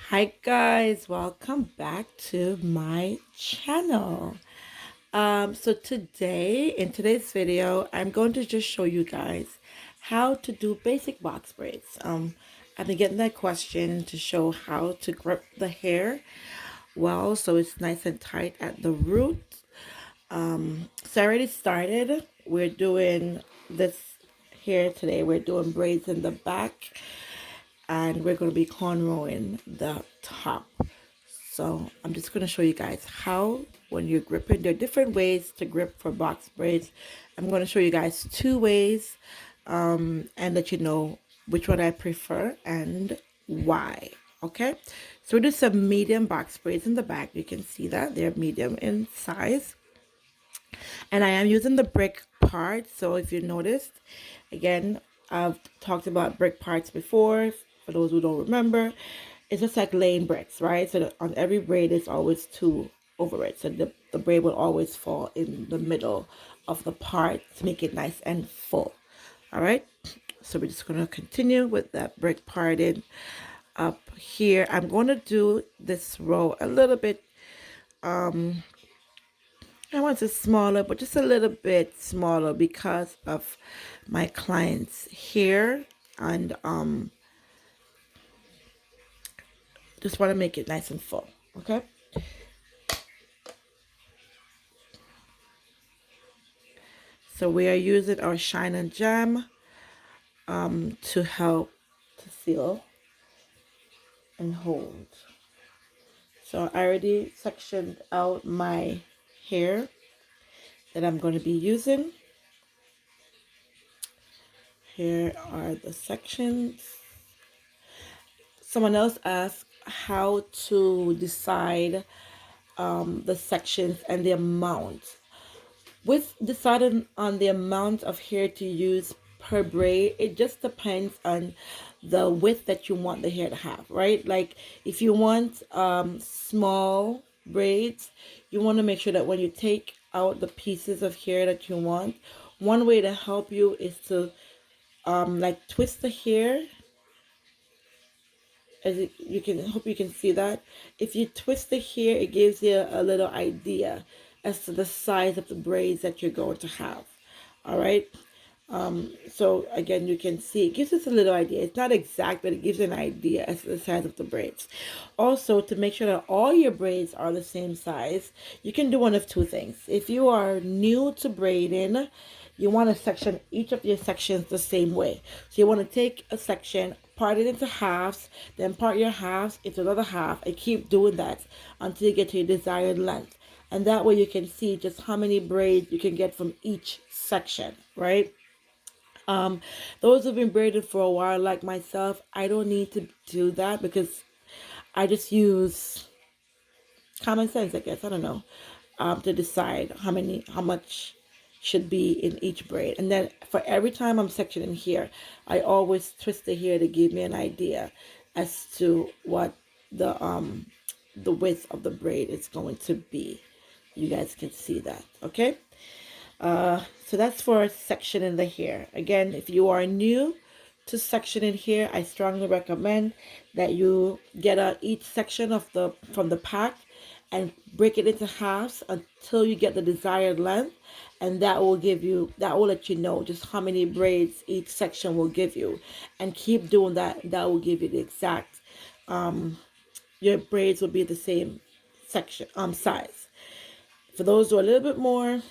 Hi guys, welcome back to my channel. So today, in today's video, I'm going to just show you guys how to do basic box braids. I've been getting that question to show how to grip the hair well so it's nice and tight at the root. So I already started. We're doing this here today. We're doing braids in the back and we're going to be cornrowing the top. So I'm just going to show you guys how, when you're gripping, there are different ways to grip for box braids. I'm going to show you guys two ways and let you know which one I prefer and why. Okay, so we do some medium box braids in the back. You can see that they're medium in size, and I am using the brick part. So if you noticed, again, I've talked about brick parts before. For those who don't remember, it's just like laying bricks, right? So that on every braid is always two over it, so the braid will always fall in the middle of the part to make it nice and full. All right, so we're just going to continue with that brick parting up here. I'm going to do this row a little bit, I want it smaller, but just a little bit smaller because of my clients here, and just want to make it nice and full. Okay, so we are using our shine and jam to help to seal and hold. So I already sectioned out my hair that I'm going to be using. Here are the sections. Someone else asked how to decide the sections and the amount. With deciding on the amount of hair to use per braid, it just depends on the width that you want the hair to have, right? Like if you want small braids, you want to make sure that when you take out the pieces of hair that you want, one way to help you is to like twist the hair, as you can, hope you can see that. If you twist the hair, it gives you a little idea as to the size of the braids that you're going to have. All right, so again, you can see it gives us a little idea. It's not exact, but it gives an idea as to the size of the braids. Also, to make sure that all your braids are the same size, you can do one of two things. If you are new to braiding, you want to section each of your sections the same way. So you want to take a section, part it into halves, then part your halves into another half, and keep doing that until you get to your desired length. And that way you can see just how many braids you can get from each section, right? Those who've been braided for a while, like myself, I don't need to do that because I just use common sense, I guess. I don't know, to decide how much should be in each braid. And then for every time I'm sectioning here, I always twist the hair to give me an idea as to what the width of the braid is going to be. You guys can see that, okay? So that's for sectioning the hair. Again, if you are new to sectioning hair, I strongly recommend that you get out each section of the from the pack and break it into halves until you get the desired length, and that will let you know just how many braids each section will give you, and keep doing that. That will give you the exact your braids will be the same section size. For those who are a little bit more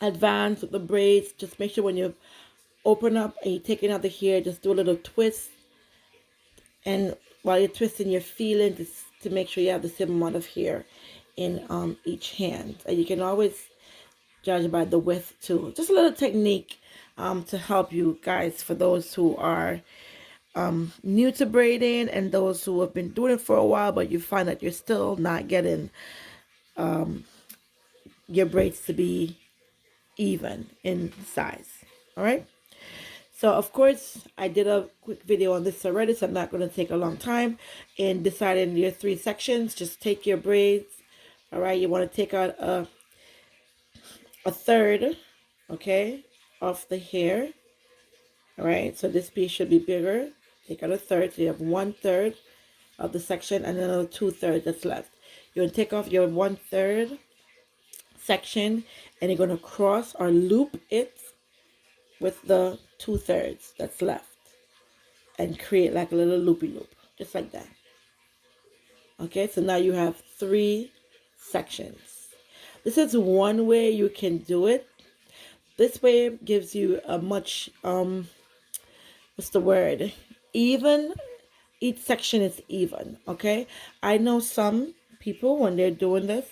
advanced with the braids, just make sure when you open up and you're taking out the hair, just do a little twist, and while you're twisting, you're feeling this to make sure you have the same amount of hair in each hand. And you can always judge by the width too. Just a little technique to help you guys, for those who are new to braiding and those who have been doing it for a while, but you find that you're still not getting your braids to be even in size. All right, so of course I did a quick video on this already, so I'm not going to take a long time in deciding your three sections. Just take your braids. All right, you want to take out a third, okay, of the hair. All right, so this piece should be bigger. Take out a third, so you have 1/3 of the section and another 2/3 that's left. You're going to take off your 1/3 section and you're going to cross or loop it with the 2/3 that's left and create like a little loopy loop, just like that. Okay, so now you have 3 sections. This is one way you can do it. This way gives you a much what's the word, even. Each section is even. Okay, I know some people when they're doing this,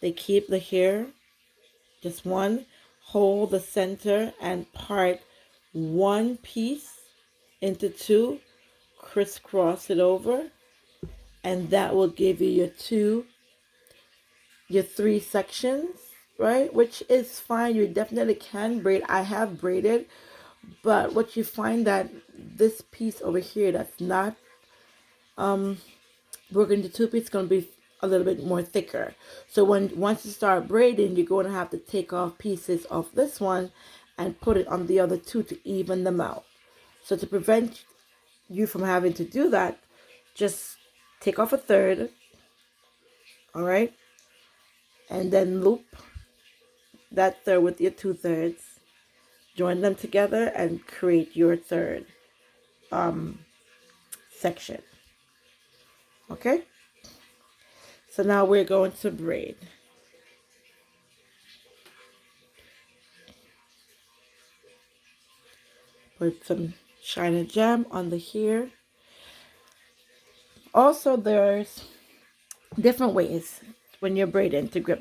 they keep the hair just one, hold the center and part one piece into 2, crisscross it over, and that will give you your 3 sections, right? Which is fine. You definitely can braid. I have braided, but what you find that this piece over here that's not broken into 2 pieces, going to be a little bit more thicker. So once you start braiding, you're going to have to take off pieces of this one and put it on the other 2 to even them out. So to prevent you from having to do that, just take off 1/3, all right, and then loop that third with your 2/3, join them together and create your 3rd section. Okay, so now we're going to braid. Put some shine gem on the hair. Also, there's different ways when you're braiding to grip the